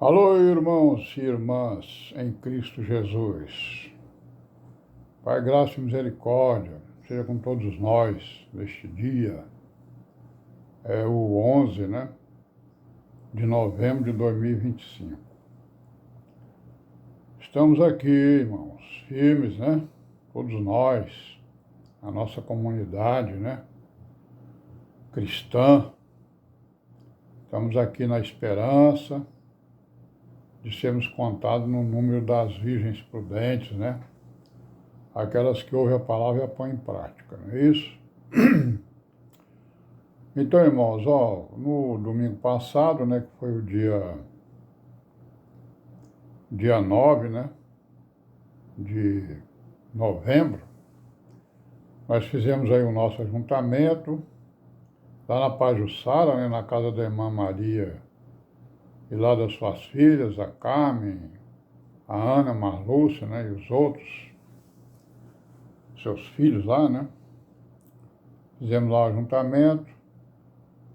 Alô, irmãos e irmãs em Cristo Jesus. Pai, graça e misericórdia, seja com todos nós neste dia. É o 11, de novembro de 2025. Estamos aqui, irmãos, firmes, Todos nós, a nossa comunidade, Cristã. Estamos aqui na esperança de sermos contados no número das virgens prudentes, Aquelas que ouvem a palavra e a põem em prática, não é isso? Então, irmãos, no domingo passado, que foi o dia 9, de novembro, nós fizemos aí o nosso ajuntamento, lá na Pajuçara, na casa da irmã Maria, e lá das suas filhas, a Carmen, a Ana, a Marlúcia, e os outros, seus filhos lá, Fizemos lá o ajuntamento,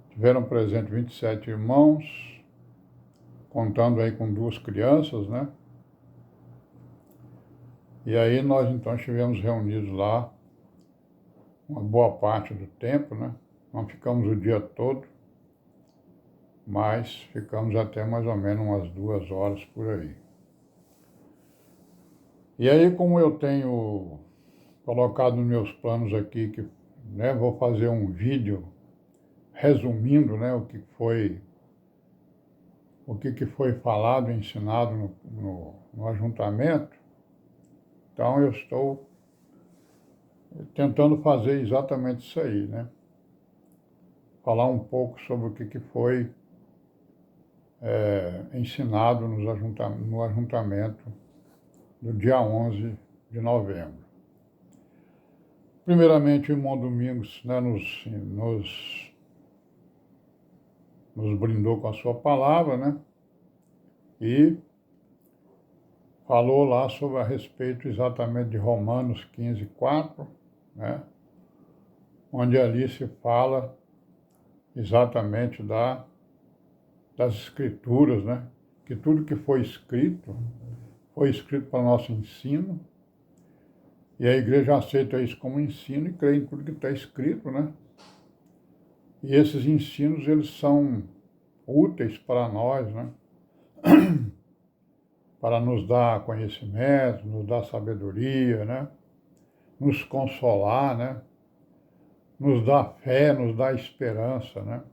tiveram presente 27 irmãos, contando aí com 2 crianças, E aí nós então estivemos reunidos lá uma boa parte do tempo, Não ficamos o dia todo, mas ficamos até mais ou menos umas 2 horas por aí. E aí, como eu tenho colocado nos meus planos aqui que vou fazer um vídeo resumindo o que foi falado e ensinado no ajuntamento, então eu estou tentando fazer exatamente isso aí, Falar um pouco sobre o que foi ensinado no ajuntamento do dia 11 de novembro. Primeiramente, o irmão Domingos nos brindou com a sua palavra, E falou lá a respeito exatamente de Romanos 15:4, Onde ali se fala exatamente das Escrituras, Que tudo que foi escrito para nosso ensino, e a igreja aceita isso como ensino e crê em tudo que está escrito, E esses ensinos, eles são úteis para nós, Para nos dar conhecimento, nos dar sabedoria, Nos consolar, Nos dar fé, nos dar esperança,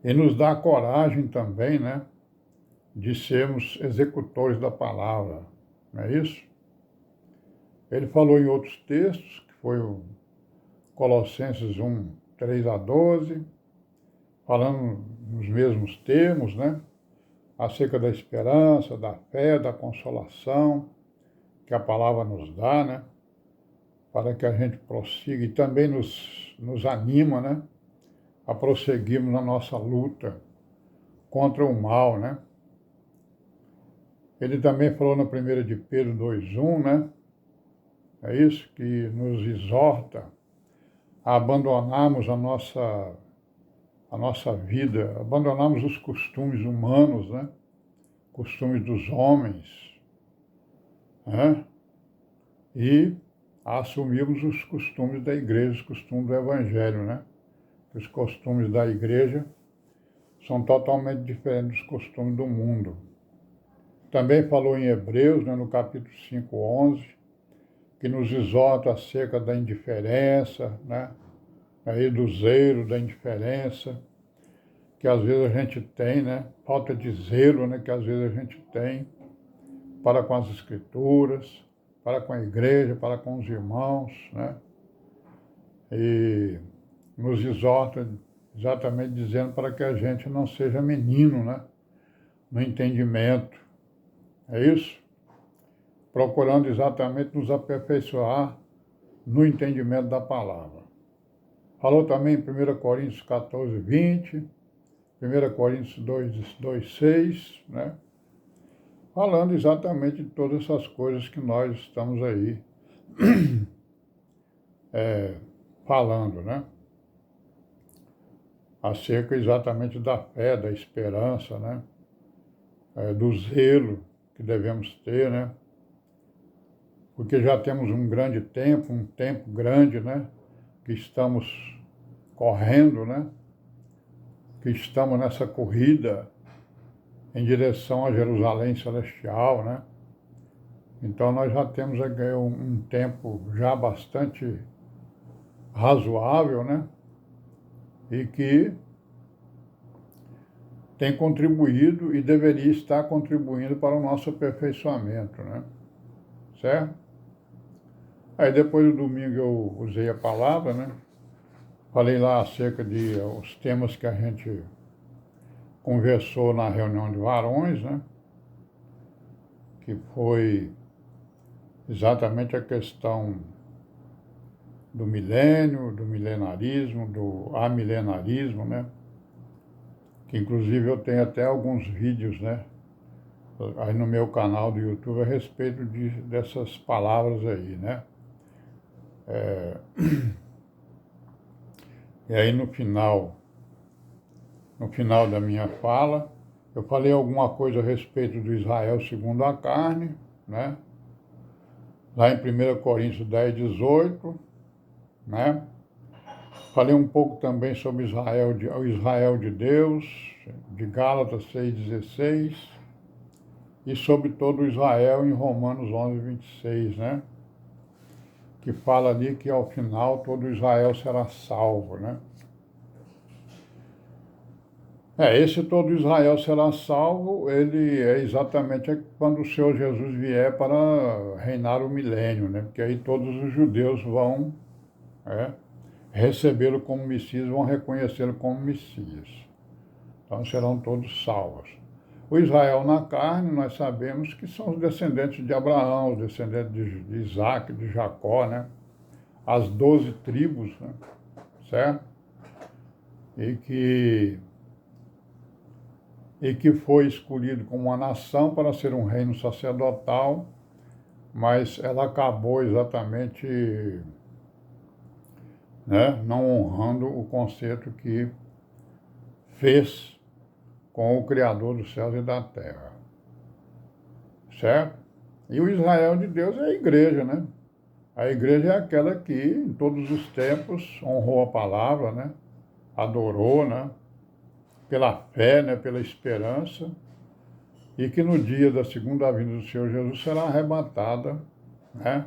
E nos dar coragem também, De sermos executores da palavra, não é isso? Ele falou em outros textos, que foi o Colossenses 1:3-12, falando nos mesmos termos, Acerca da esperança, da fé, da consolação que a palavra nos dá, Para que a gente prossiga e também nos anima, A prosseguirmos na nossa luta contra o mal, Ele também falou na 1 de Pedro 2:1, É isso que nos exorta a abandonarmos a nossa vida, abandonarmos os costumes humanos, Costumes dos homens, E a assumirmos os costumes da igreja, os costumes do evangelho, Os costumes da igreja são totalmente diferentes dos costumes do mundo. Também falou em Hebreus, no capítulo 5:11, que nos exorta acerca da indiferença, Aí do zelo, da indiferença, que às vezes a gente tem, Falta de zelo, que às vezes a gente tem para com as escrituras, para com a igreja, para com os irmãos, E nos exorta exatamente dizendo para que a gente não seja menino, No entendimento. É isso? Procurando exatamente nos aperfeiçoar no entendimento da palavra. Falou também em 1 Coríntios 14:20, 1 Coríntios 2:6, Falando exatamente de todas essas coisas que nós estamos aí falando, acerca exatamente da fé, da esperança, né? Do zelo que devemos ter, né? Porque já temos um tempo grande, né? Que estamos correndo, né? Que estamos nessa corrida em direção a Jerusalém Celestial, né? Então nós já temos um tempo já bastante razoável, né? E que tem contribuído e deveria estar contribuindo para o nosso aperfeiçoamento, né? Certo? Aí depois do domingo eu usei a palavra, né? Falei lá acerca de os temas que a gente conversou na reunião de varões, né? Que foi exatamente a questão do milênio, do milenarismo, do amilenarismo, né? Que inclusive eu tenho até alguns vídeos, né? Aí no meu canal do YouTube a respeito dessas palavras aí, né? E aí no final da minha fala, eu falei alguma coisa a respeito do Israel segundo a carne, né? Lá em 1 Coríntios 10, 18, né? Falei um pouco também sobre o Israel de Deus, de Gálatas 6,16, e sobre todo o Israel em Romanos 11, 26, né? Que fala ali que ao final todo Israel será salvo, né? Esse todo Israel será salvo, ele é exatamente quando o Senhor Jesus vier para reinar o milênio, né? Porque aí todos os judeus vão recebê-lo como Messias, vão reconhecê-lo como Messias. Então serão todos salvos. O Israel na carne, nós sabemos que são os descendentes de Abraão, os descendentes de Isaac, de Jacó, né? As 12 tribos, né? Certo? E que foi escolhido como uma nação para ser um reino sacerdotal, mas ela acabou exatamente, né, não honrando o concerto que fez com o Criador dos céus e da terra. Certo? E o Israel de Deus é a igreja, né? A igreja é aquela que, em todos os tempos, honrou a palavra, né? Adorou, né? Pela fé, né? Pela esperança, e que no dia da segunda vinda do Senhor Jesus será arrebatada, né?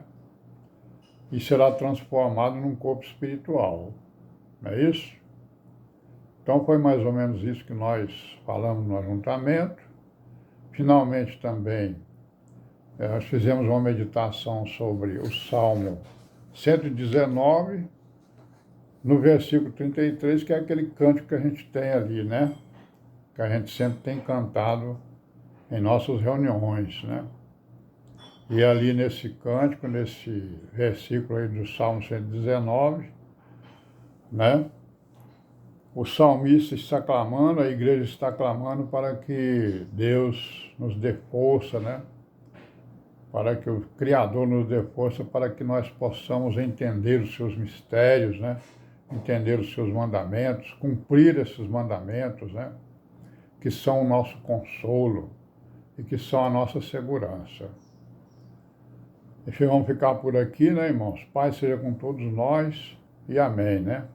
E será transformada num corpo espiritual. Não é isso? Então foi mais ou menos isso que nós falamos no ajuntamento. Finalmente também nós fizemos uma meditação sobre o Salmo 119, no versículo 33, que é aquele cântico que a gente tem ali, né? Que a gente sempre tem cantado em nossas reuniões, né? E ali nesse cântico, nesse versículo aí do Salmo 119, né? O salmista está clamando, a igreja está clamando para que Deus nos dê força, né? Para que o Criador nos dê força para que nós possamos entender os seus mistérios, né? Entender os seus mandamentos, cumprir esses mandamentos, né? Que são o nosso consolo e que são a nossa segurança. E vamos ficar por aqui, né, irmãos? Pai seja com todos nós e amém, né?